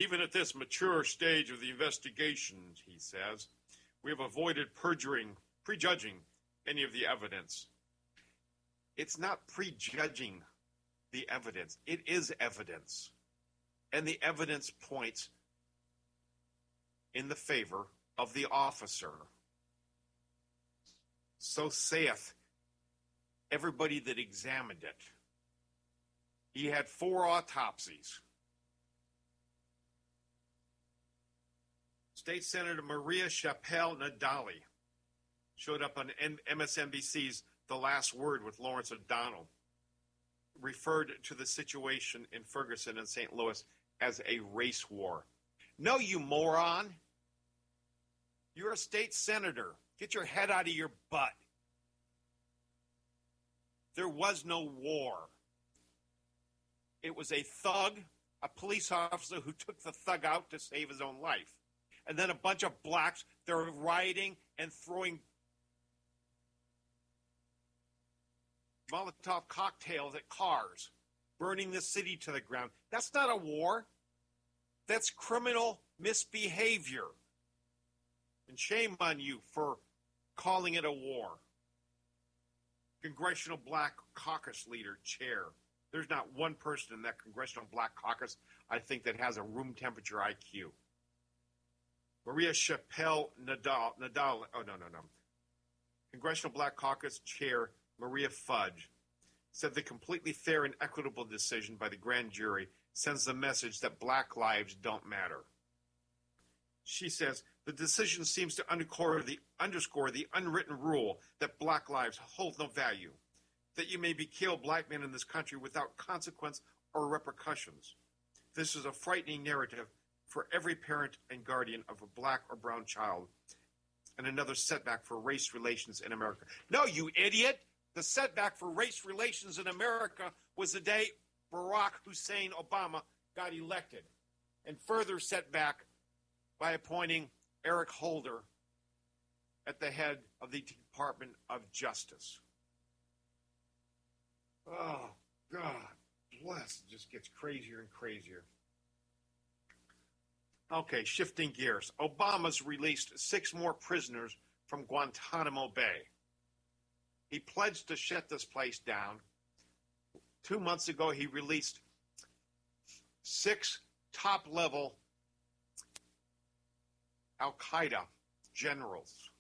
Even at this mature stage of the investigation, he says, we have avoided prejudging any of the evidence. It's not prejudging the evidence. It is evidence. And the evidence points in the favor of the officer. So saith everybody that examined it. He had 4 autopsies. State Senator Maria Chappelle-Nadali showed up on MSNBC's The Last Word with Lawrence O'Donnell, referred to the situation in Ferguson and St. Louis as a race war. No, you moron. You're a state senator. Get your head out of your butt. There was no war. It was a thug, a police officer who took the thug out to save his own life. And then a bunch of blacks, they're rioting and throwing Molotov cocktails at cars, burning the city to the ground. That's not a war. That's criminal misbehavior. And shame on you for calling it a war. Congressional Black Caucus leader, chair. There's not one person in that Congressional Black Caucus, I think, that has a room temperature IQ. Maria Chappelle-Nadal. Oh, no. Congressional Black Caucus chair Maria Fudge said the completely fair and equitable decision by the grand jury sends the message that black lives don't matter. She says the decision seems to underscore the unwritten rule that black lives hold no value, that you may be killed black men in this country without consequence or repercussions. This is a frightening narrative for every parent and guardian of a black or brown child, and another setback for race relations in America. No, you idiot! The setback for race relations in America was the day Barack Hussein Obama got elected, and further setback by appointing Eric Holder at the head of the Department of Justice. Oh, God bless. It just gets crazier and crazier. Okay, shifting gears. Obama's released 6 more prisoners from Guantanamo Bay. He pledged to shut this place down. 2 months ago, he released 6 top-level Al-Qaeda generals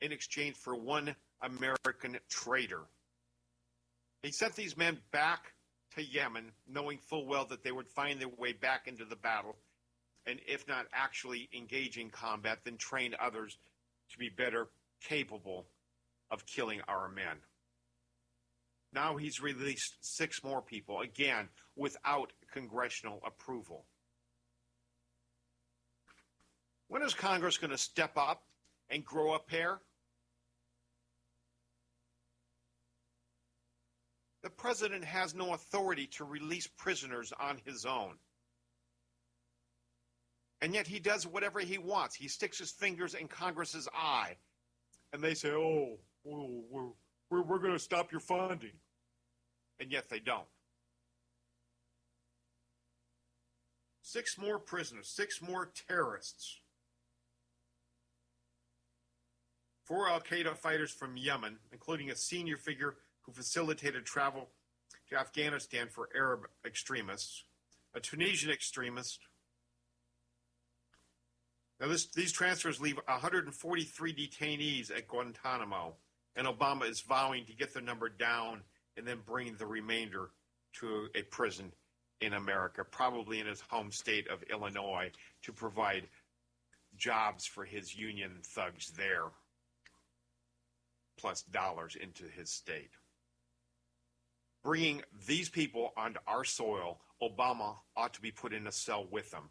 in exchange for 1 American traitor. He sent these men back to Yemen, knowing full well that they would find their way back into the battle, and if not actually engage in combat, then train others to be better capable of killing our men. Now he's released 6 more people, again, without congressional approval. When is Congress going to step up and grow a pair? The president has no authority to release prisoners on his own. And yet he does whatever he wants. He sticks his fingers in Congress's eye. And they say, oh, we're going to stop your funding. And yet they don't. 6 more prisoners, 6 more terrorists. 4 al-Qaeda fighters from Yemen, including a senior figure who facilitated travel to Afghanistan for Arab extremists, a Tunisian extremist. Now, these transfers leave 143 detainees at Guantanamo, and Obama is vowing to get the number down and then bring the remainder to a prison in America, probably in his home state of Illinois, to provide jobs for his union thugs there, plus dollars into his state. Bringing these people onto our soil, Obama ought to be put in a cell with them.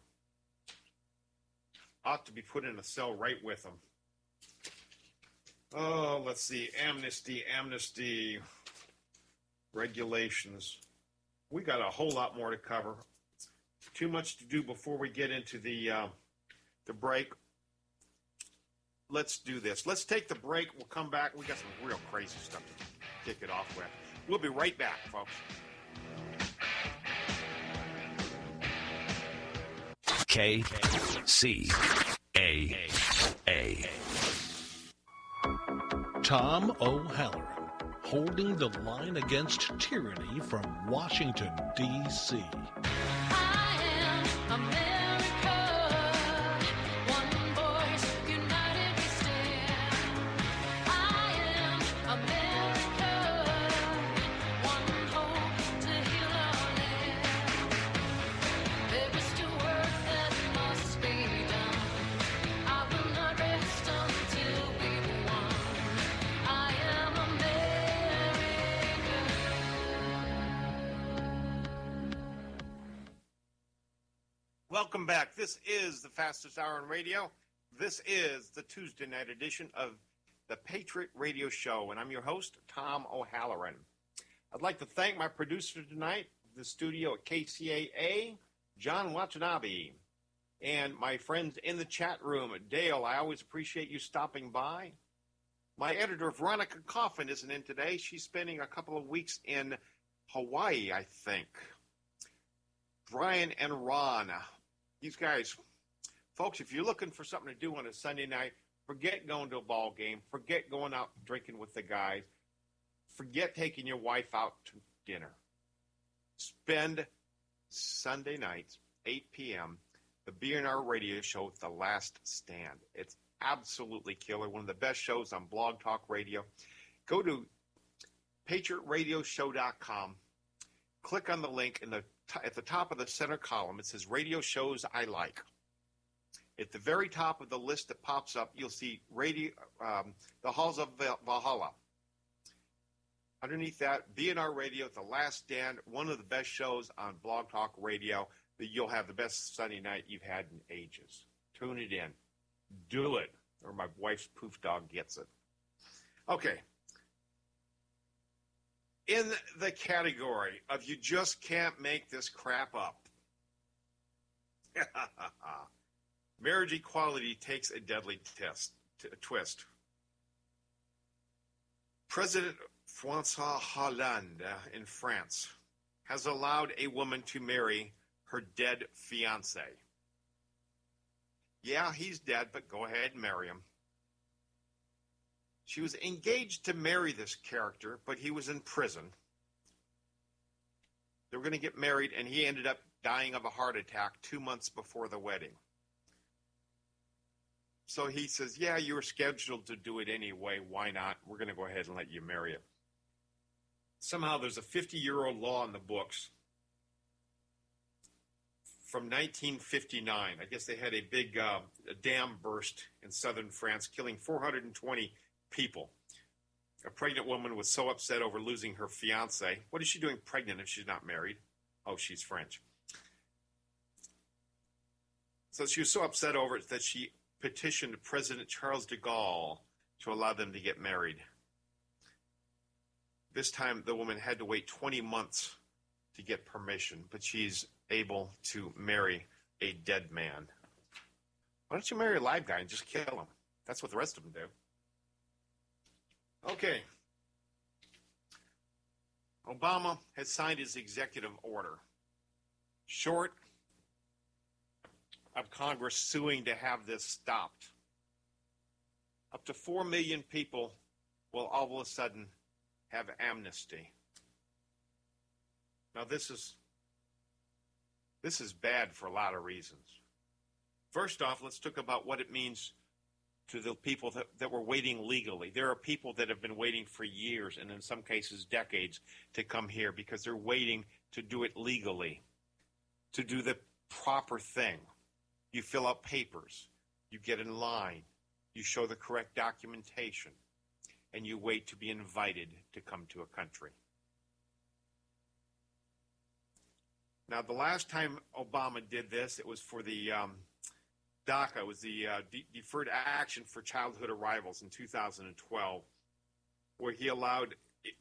Ought to be put in a cell right with them. Oh, let's see. Amnesty, regulations. We got a whole lot more to cover. Too much to do before we get into the break. Let's do this. Let's take the break. We'll come back. We got some real crazy stuff to kick it off with. We'll be right back, folks. KCAA. Tom O'Halloran, holding the line against tyranny from Washington, D.C. I am America. One voice, united we stand. I am America. One hope to heal our land. There is still work that must be done. I will not rest until we've won. I am America. Welcome back. This is the fastest hour on radio. This is the Tuesday night edition of the Patriot Radio Show, and I'm your host, Tom O'Halloran. I'd like to thank my producer tonight, the studio at KCAA, John Watanabe, and my friends in the chat room, Dale. I always appreciate you stopping by. My editor, Veronica Coffin, isn't in today. She's spending a couple of weeks in Hawaii, I think. Brian and Ron, these guys, folks, if you're looking for something to do on a Sunday night, forget going to a ball game, forget going out drinking with the guys, forget taking your wife out to dinner. Spend Sunday nights, 8 p.m., the BNR radio show, The Last Stand. It's absolutely killer, one of the best shows on Blog Talk Radio. Go to Patriot-Radio-Show.com, click on the link at the top of the center column. It says Radio Shows I Like. At the very top of the list that pops up, you'll see the Halls of Valhalla. Underneath that, BNR Radio, The Last Stand, one of the best shows on Blog Talk Radio. That you'll have the best Sunday night you've had in ages. Tune it in. Do it, or my wife's poof dog gets it. Okay. In the category of you just can't make this crap up, marriage equality takes a deadly twist. President François Hollande in France has allowed a woman to marry her dead fiancé. Yeah, he's dead, but go ahead and marry him. She was engaged to marry this character, but he was in prison. They were going to get married, and he ended up dying of a heart attack 2 months before the wedding. So he says, yeah, you were scheduled to do it anyway. Why not? We're going to go ahead and let you marry it. Somehow there's a 50-year-old law in the books from 1959. I guess they had a big dam burst in southern France, killing 420 people. A pregnant woman was so upset over losing her fiancé. What is she doing pregnant if she's not married? Oh, she's French. So she was so upset over it that she petitioned President Charles de Gaulle to allow them to get married. This time the woman had to wait 20 months to get permission, but she's able to marry a dead man. Why don't you marry a live guy and just kill him? That's what the rest of them do. Okay. Obama has signed his executive order. Short of Congress suing to have this stopped. Up to 4 million people will all of a sudden have amnesty. Now this is bad for a lot of reasons. First off, let's talk about what it means to the people that were waiting legally. There are people that have been waiting for years, and in some cases decades, to come here because they're waiting to do it legally, to do the proper thing. You fill out papers, you get in line, you show the correct documentation, and you wait to be invited to come to a country. Now, the last time Obama did this, it was for the DACA, it was the Deferred Action for Childhood Arrivals in 2012, where he allowed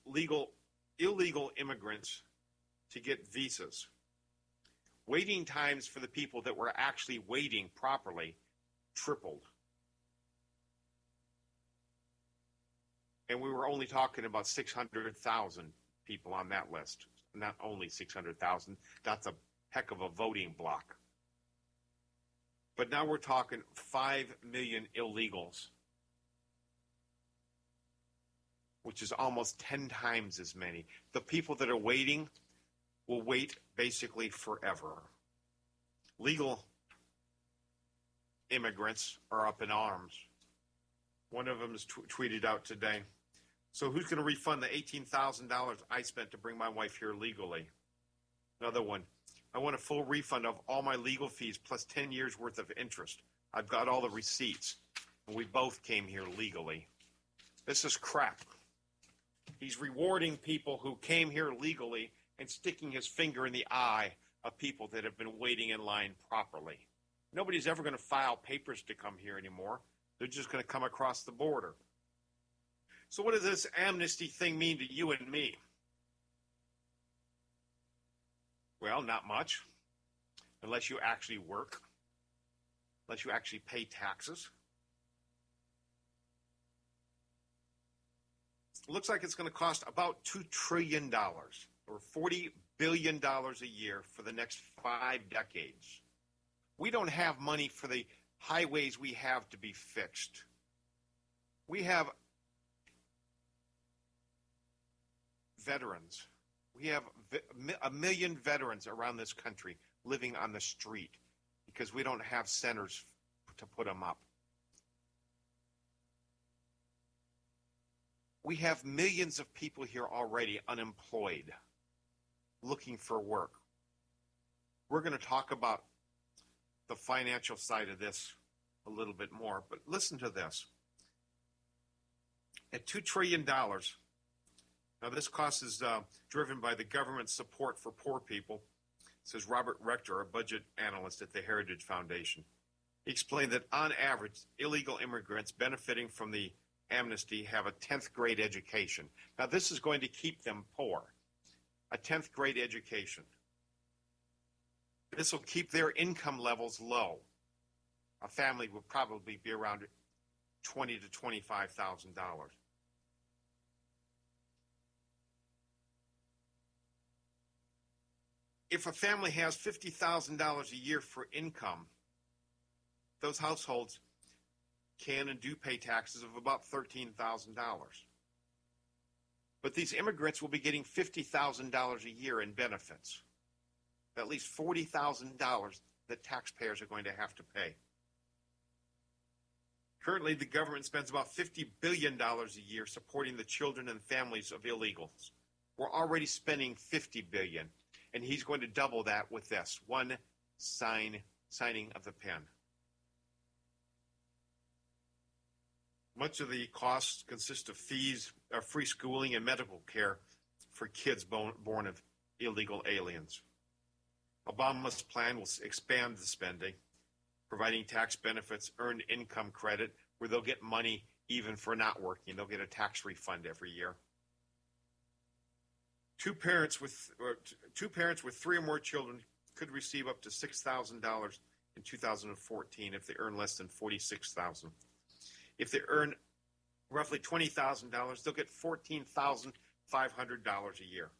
illegal immigrants to get visas. Waiting times for the people that were actually waiting properly tripled. And we were only talking about 600,000 people on that list. Not only 600,000, that's a heck of a voting block. But now we're talking 5 million illegals, which is almost 10 times as many. The people that are waiting will wait basically forever. Legal immigrants are up in arms. One of them is tweeted out today. So who's going to refund the $18,000 I spent to bring my wife here legally? Another one. I want a full refund of all my legal fees plus 10 years worth of interest. I've got all the receipts. And we both came here legally. This is crap. He's rewarding people who came here legally and sticking his finger in the eye of people that have been waiting in line properly. Nobody's ever going to file papers to come here anymore. They're just going to come across the border. So what does this amnesty thing mean to you and me? Well, not much, unless you actually work, unless you actually pay taxes. It looks like it's going to cost about $2 trillion or $40 billion a year for the next 5 decades. We don't have money for the highways we have to be fixed. We have veterans. We have 1 million veterans around this country living on the street because we don't have centers to put them up. We have millions of people here already unemployed, looking for work. We're going to talk about the financial side of this a little bit more, but listen to this. At $2 trillion, now this cost is driven by the government's support for poor people, says Robert Rector, a budget analyst at the Heritage Foundation. He explained that on average, illegal immigrants benefiting from the amnesty have a 10th grade education. Now this is going to keep them poor, a 10th grade education. This will keep their income levels low. A family will probably be around $20,000 to $25,000. If a family has $50,000 a year for income, those households can and do pay taxes of about $13,000. But these immigrants will be getting $50,000 a year in benefits. At least $40,000 that taxpayers are going to have to pay. Currently, the government spends about $50 billion a year supporting the children and families of illegals. We're already spending $50 billion, and he's going to double that with this one signing of the pen. Much of the costs consist of fees, free schooling, and medical care for kids born of illegal aliens. Obama's plan will expand the spending, providing tax benefits, earned income credit, where they'll get money even for not working. They'll get a tax refund every year. Two parents with 3 or more children could receive up to $6,000 in 2014 if they earn less than $46,000. If they earn roughly $20,000, they'll get $14,500 a year.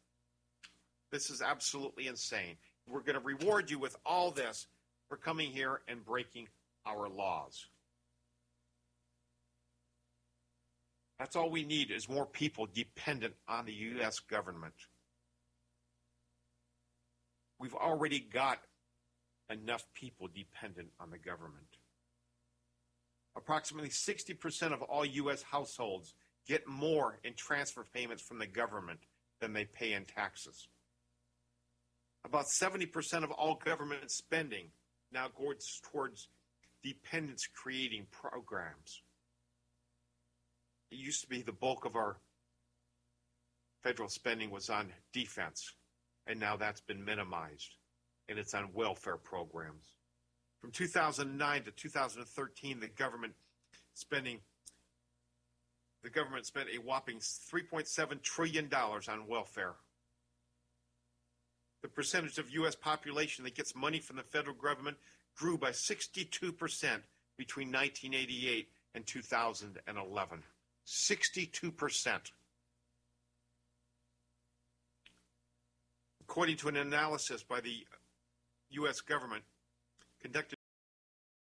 This is absolutely insane. We're going to reward you with all this for coming here and breaking our laws. That's all we need is more people dependent on the U.S. government. We've already got enough people dependent on the government. Approximately 60% of all U.S. households get more in transfer payments from the government than they pay in taxes. About 70% of all government spending now goes towards dependence-creating programs. It used to be the bulk of our federal spending was on defense, and now that's been minimized, and it's on welfare programs. From 2009 to 2013, the government spent a whopping $3.7 trillion on welfare. The percentage of U.S. population that gets money from the federal government grew by 62% between 1988 and 2011. 62%. According to an analysis by the U.S. government conducted